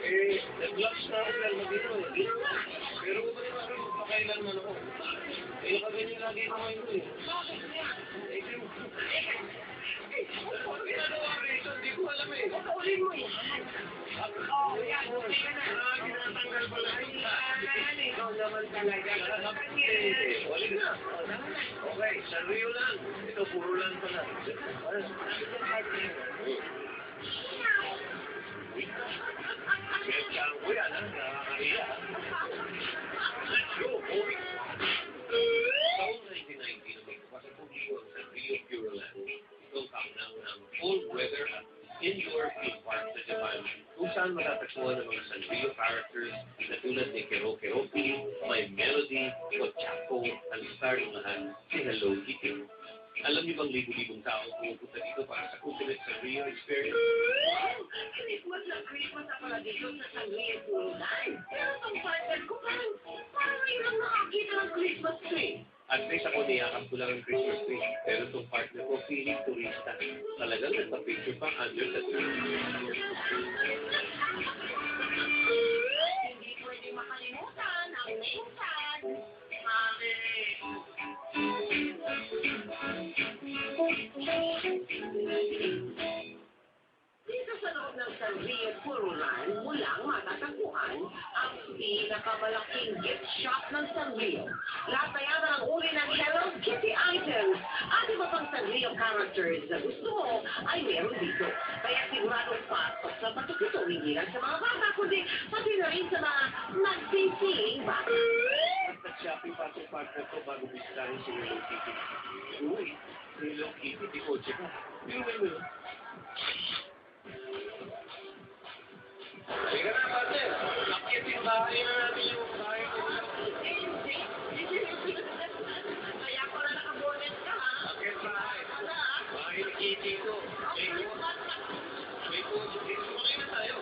nag-vlogs na ako lang mag-ino eh. Pero kung ba naman magpakailanman ako? Nakaganyan lagi ako ngayon eh. Ginagawa rito, hindi ko alam eh. Papaulin mo yan. Oo, yan. Okay ka na. Tinatanggal pala. Ikaw naman talaga. Wali na. Okay, San Rio lang. Ito, puro lang pala. Kaya ko yan, ha? Nakakariya. Let's go, boy. Taong 1990, nagpapasa po dito ang San Rio Pureland. Itong kaunang ng all-weather at indoor theme park sa Japan, kung saan matatagpuan ang mga San Rio characters na tulad ni Kero Keropi, My Melody, Ochako, ang star ng lahat, si Hello Kitty. Alam niyo bang libo-libong tao pumupunta dito para sa Ultimate San Rio Experience? Christmas na Christmas ako na dito sa San Rio Pureland. Pero itong partner ko parang ngayon lang nakakita ng Christmas tree. At least ako niyakap ko lang ang Christmas tree. Pero itong partner ko, feeling turista. Talagang nagpa-picture pa under the tree. Hindi pwede makalimutan ang minsan. Dito sa loob ng San Rio Pureland, mulang matatagpuan ang pinakamalaking gift shop ng San Rio. Lahat na yan ang uri ng Hello Kitty items at iba pang San Rio characters na gusto mo ay meron dito. Kaya siguradong pasok sa patok ito, hindi lang sa mga bata, kundi pati na rin sa mga nagsisiling bata. Nag-shopping pa itong partner ko bago bisitahin si Hello Kitty. Uy, Hello Kitty, di kotse ka. Hindi mo yun. Halika na, partner. Akit yung bahay na natin yung bahay ko. Kaya ko na nakabonet ka, ha? Akit bahay. Bahay ni Kitty ko. May po. Sumakay na tayo.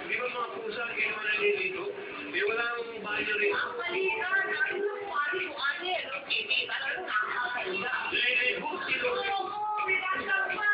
Di ba mga pusa, hindi naman nalilito? Di wala akong banyo rin. Ang malina, natin yung pari ko, ate, no, Kitty, talagang nakakaiga. Liligo, sino? Oo, binasa pa.